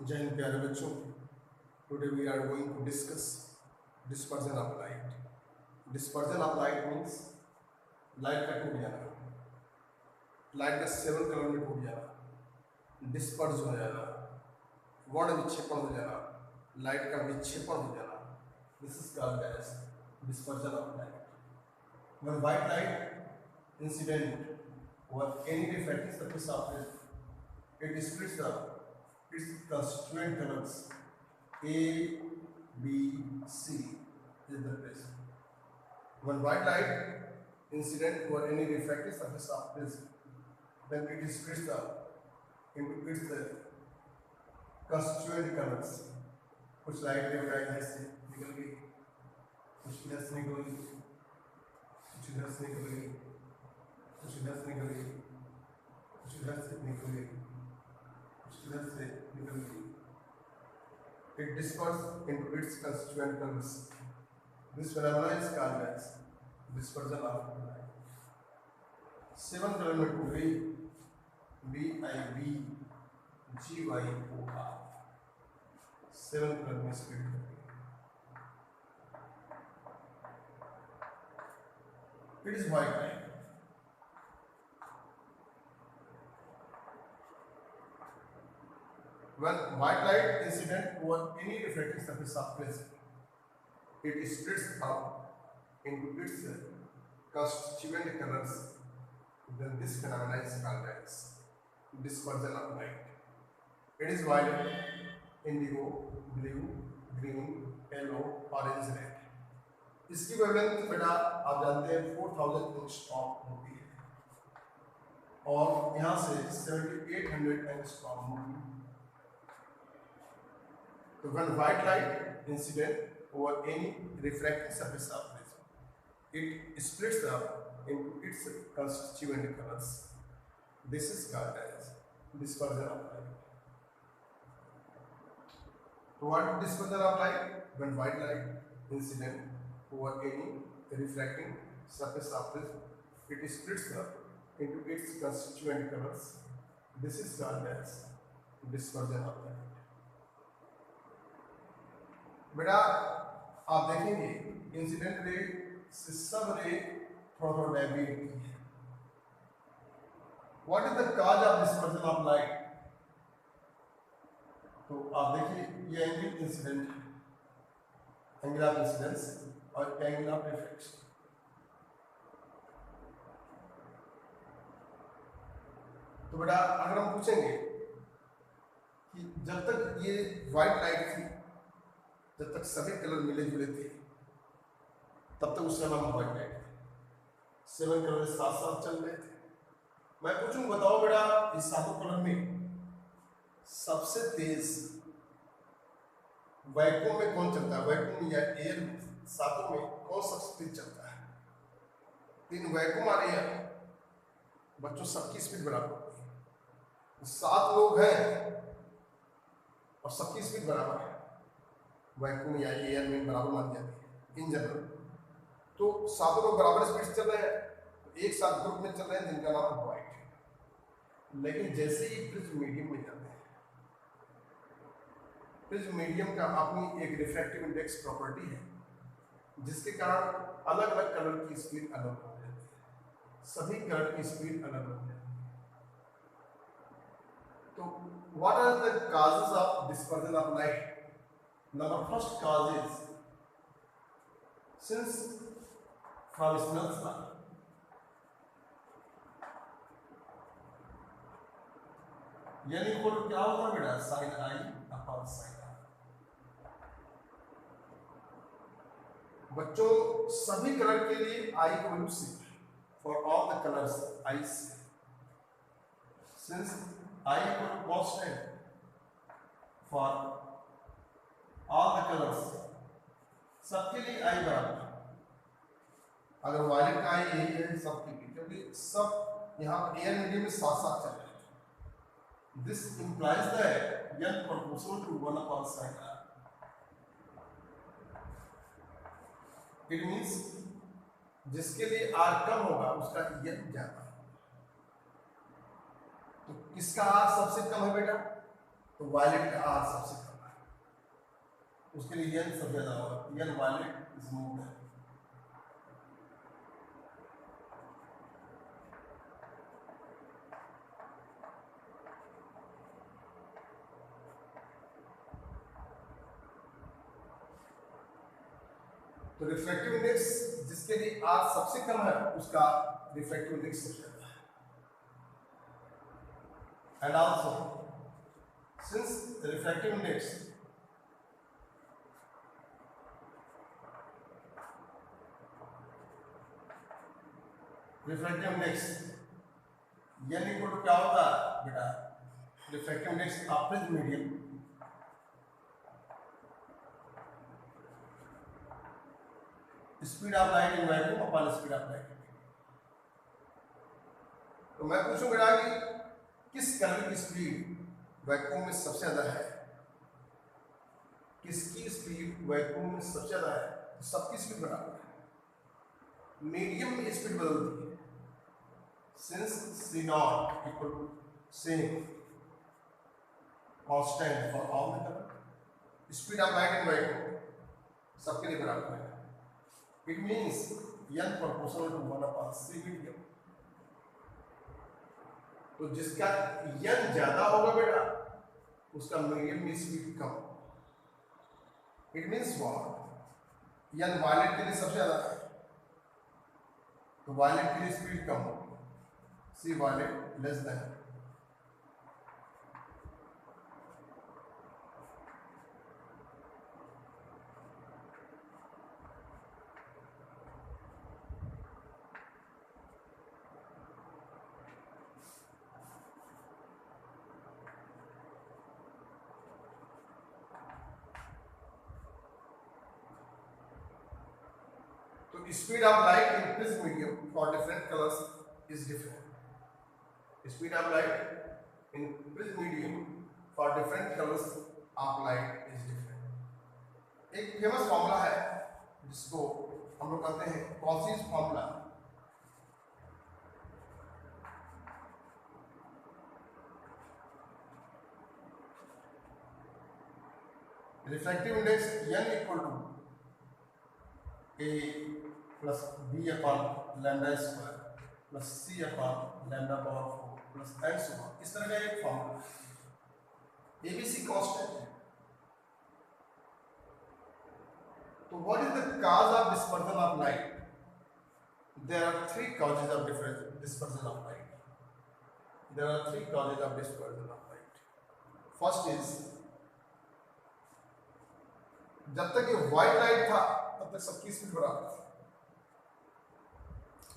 जय हिंद प्यारे बच्चों। Today we are going to discuss dispersion of light. Dispersion of light means light का टूट जाना, लाइट का सेवन कलर में टूट जाना, डिस्पर्ज हो जाना, वर्ण विक्षेपण हो जाना, लाइट का विक्षेपण हो जाना। This is called as dispersion of light. When white light incident or any refracting surface of it, it splits up its constituent colors A, B, C is the place. When white light incident or any refracting surface of this, then it splits up into its constituent colors. कुछ light इधर से निकल गई, कुछ इधर से निकल गई, कुछ इधर से निकल गई, कुछ इधर से निकल गई, कुछ इधर से निकल गई, कुछ इधर से निकल गई। It disperses into its constituent colors. This phenomenon is called as dispersion of light. Seven colour में टूट गई, BIB GYOR, सेवन कलर में स्प्लिट कर गई। It is white light. When white light incident over any refracting surface of prism, it splits up into its constituent colors. Then this phenomenon is called as dispersion of light. It is violet, indigo, blue, green, yellow, orange, red. इसकी wavelength बेटा आप जानते हैं 4000 angstrom होती है और यहाँ से 7800 एंगस्ट्रॉम होती है। तो when white light incident over any refracting surface of prism, it splits up into its constituent colors. This is called as dispersion of light. So what is dispersion of light? When white light incident over any refracting surface of prism, it splits up into its constituent colors. This is called as dispersion of light. बेटा आप देखेंगे incident ray से सब रे थोड़ा थोड़ा deviate की है। What is the cause of dispersion of light? तो आप देखिए ये एंगल इंसिडेंट है, एंगल ऑफ इंसिडेंस और एंगल ऑफ रिफ्लेक्शन। तो बेटा अगर हम पूछेंगे कि जब तक ये व्हाइट लाइट थी, जब तक सभी कलर मिले जुले थे, तब तक उसका नाम व्हाइट लाइट है। सेवन कलर साथ साथ चल रहे थे। मैं पूछूं बताओ बेटा इस सातों कलर में सबसे तेज वैक्यूम में कौन चलता है? वैक्यूम या एयर सातों में कौन सबसे तेज चलता है? तीन वैक्यूम आ रहे हैं बच्चों, सबकी स्पीड बराबर होती है। सात लोग हैं और सबकी स्पीड बराबर है, वैक्यूम या एयर में बराबर मान जाती है इन जनरल। तो सातों लोग बराबर स्पीड से चल रहे हैं, एक साथ ग्रुप में चल रहे हैं जिनका नाम है व्हाइट। लेकिन जैसे ही प्रिज्म मीडियम में जाते हैं, प्रिज्म मीडियम का अपनी एक रिफ्रैक्टिव इंडेक्स प्रॉपर्टी है जिसके कारण अलग अलग कलर की स्पीड अलग हो जाती है, सभी कलर की स्पीड अलग हो जाती है। तो what are the causes of dispersion of light? Number first cause is, since from Snell's law, यानी इक्वल क्या होता है बेटा? Sine I upon sine R. बच्चों सभी कलर के लिए आई की value fixed for all the colours I से, since I equal constant for all the colours, सबके लिए आई बराबर। अगर वायलेट का आई यही है सबके लिए, क्योंकि सब यहाँ एयर मीडियम में साथ साथ चल रहे हैं। This implies that n proportional to 1 upon sin r. It means जिसके लिए r कम होगा उसका n ज्यादा। तो किसका r सबसे कम है बेटा? तो वायलेट का आर सबसे कम है, उसके लिए एन सबसे ज्यादा होगा, n violet is more than. तो रिफ्रैक्टिव इंडेक्स जिसके लिए आर सबसे कम है उसका रिफ्रैक्टिव इंडेक्स सबसे ज्यादा है। And also since refractive index n equal to क्या होता है बेटा, refractive index of prism medium speed of light in vacuum upon speed of light. तो मैं पूछूं बेटा कि किस कलर की स्पीड वैक्यूम में सबसे ज्यादा है, किसकी स्पीड वैक्यूम में सबसे ज्यादा है, तो सबकी स्पीड बराबर है, मीडियम में स्पीड बदलती है, since c not equal to same constant for all the colour, speed of light in vacuum सबके लिए बराबर है। It means n proportional to 1 upon c medium. तो जिसका n ज्यादा होगा बेटा उसका मीडियम में स्पीड कम। It means what, n violet के लिए सबसे ज्यादा है तो वायलेट के लिए स्पीड कम होगी, सी वायलेट लेस देन। तो speed of light in prism medium for different colours is different. Speed of light in prism medium for different colours of light is different. एक फेमस फॉर्मूला है जिसको हम लोग कहते हैं Cauchy's formula. Refractive index n equal to a plus b upon lambda square plus c upon lambda power 4 plus n सुबह, इस तरह का एक फॉर्मूला है। ABC कांस्टेंट है। तो what is the cause of dispersion of light? There are three causes of dispersion of light. There are three causes of dispersion of light. First is, जब तक ये व्हाइट लाइट था तब तक सबकी स्पीड बराबर थी,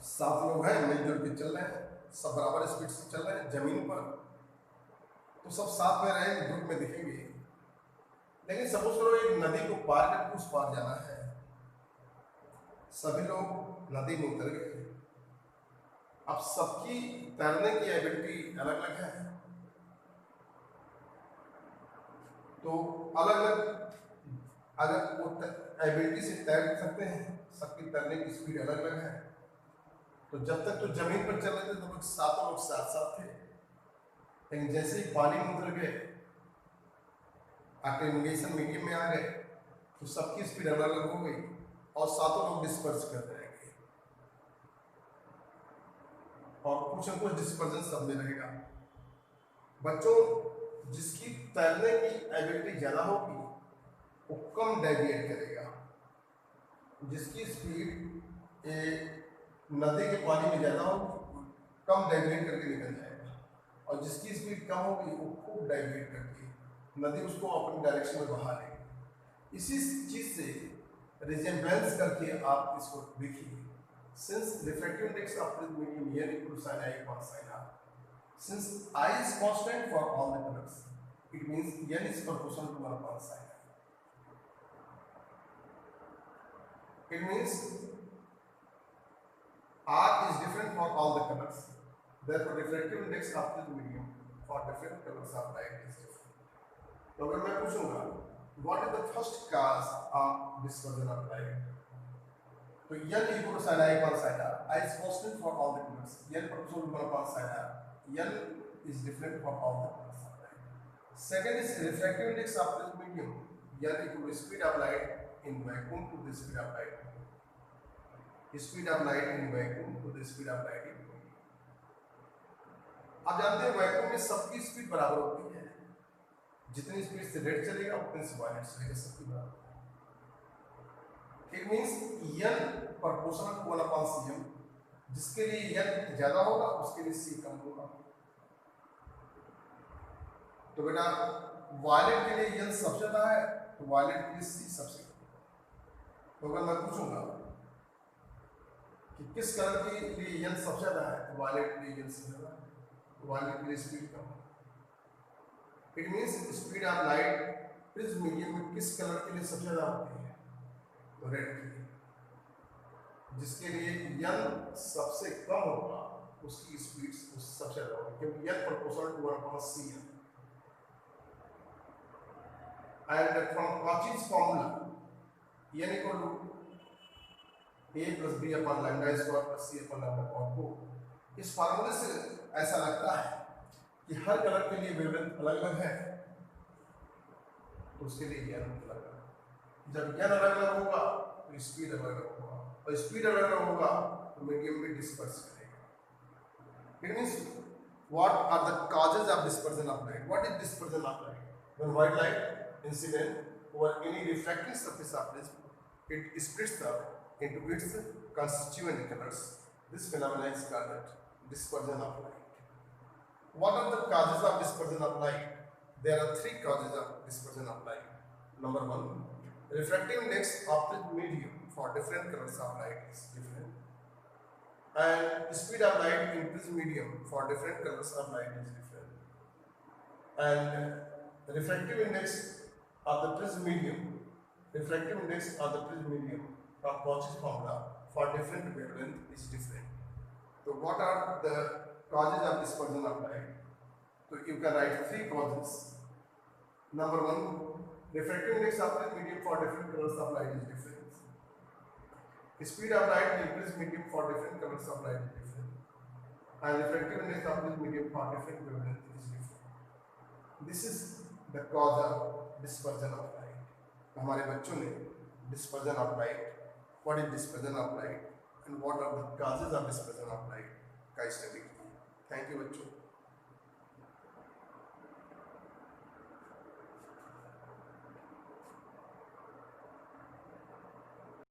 7 लोग हैं मिलजुल के चल रहे हैं, सब बराबर स्पीड से चल रहे हैं जमीन पर, तो सब साथ में रहे ग्रुप में दिखेंगे। लेकिन सपोज करो एक नदी को पार करके उस पार जाना है, सभी लोग नदी में उतर गए, अब सबकी तैरने की एबिलिटी अलग अलग है, तो अलग अलग अगर वो एबिलिटी से तैर सकते हैं, सबकी तैरने की स्पीड अलग अलग है, तो जब तक तो जमीन पर चल रहे थे तो सातों लोग साथ साथ थे, लेकिन जैसे ही पानी में उतर गए, अटेनुएशन मीडियम में आ गए, तो सबकी स्पीड अलग अलग हो गई और सातों लोग डिस्पर्स कर रहेंगे, और कुछ न कुछ डिस्पर्जन सब में रहेगा। बच्चों, जिसकी तैरने की एबिलिटी ज्यादा होगी वो कम डेविएट करेगा, जिसकी स्पीड नदी के पानी में ज्यादा होगी कम डेविएट करके निकल जाएगा, और जिसकी स्पीड कम होगी वो खूब डेविएट करके नदी उसको अपनी डायरेक्शन में बहा लेगी। इसी चीज से रिजेम्बलेंस करके आप इसको देखिए, since refractive index of prism medium n equal to sin I upon sin r, since I is constant for all the colors, it means n is proportional to 1 upon sin I. It means R is different for all the colors. Therefore, refractive index of the medium for different colors of light is different. तो अगर मैं पूछूंगा, what is the first cause of dispersion of light? तो n equal to sin I upon sin r. I is constant for all the colors. n proportional to 1 upon sin r. n is different for all the colors of light. Second is refractive index of this medium, N equal to speed of light in vacuum to the speed of light. Speed of light in vacuum to the speed of light in vacuum. आप जानते हैं vacuum में सबकी speed बराबर होती है, जितनी speed से रेड चलेगा उतनी से वायलेट चलेगा, सबकी बराबर। It means n proportional to 1/cm, जिसके लिए n ज्यादा होगा उसके लिए c कम होगा। तो बेटा वायलेट के लिए n सबसे ज्यादा है तो वायलेट के लिए c सबसे कम। तो अगर मैं पूछूंगा कि किस कलर के लिए n सबसे ज्यादा है तो वायलेट के लिए n सबसे ज्यादा है, तो वायलेट के लिए स्पीड कम है। It means speed of light prism medium में किस कलर के लिए सबसे ज्यादा होती है तो रेड के लिए, जिसके लिए n सबसे कम होगा उसकी स्पीड सबसे ज्यादा होगी, क्योंकि n proportional to 1/cm। And from Cauchy's formula, n equal to a plus b upon lambda square plus c upon lambda naught 2, इस फार्मूले से ऐसा लगता है कि हर कलर के लिए वेवलेंथ अलग अलग है, तो उसके लिए n अलग अलग। जब n अलग अलग होगा तो स्पीड अलग अलग होगा, और स्पीड अलग अलग होगा तो मीडियम में डिस्पर्स करेगा। It means what are the causes of dispersion of light? What is dispersion of light? When white light incident over any refracting surface of prism, it splits up into its constituent colors. This phenomenon is called dispersion of light. What are the causes of dispersion of light? There are three causes of dispersion of light. Number one, refractive index of the medium for different colors of light is different, and speed of light in prism medium for different colors of light is different, and refractive index of the prism medium, refractive index of the prism medium from Cauchy's formula for different wavelength is different. So what are the causes of dispersion of light? So you can write three causes. Number one, refractive index of the medium for different colors of light is different. Speed of light in prism medium for different colors of light is different, and refractive index of this medium for different wavelength is different. This is the cause of dispersion of light. हमारे बच्चों ने dispersion of light, what is dispersion of light and what are the causes of dispersion of light का study किया। Thank you बच्चों।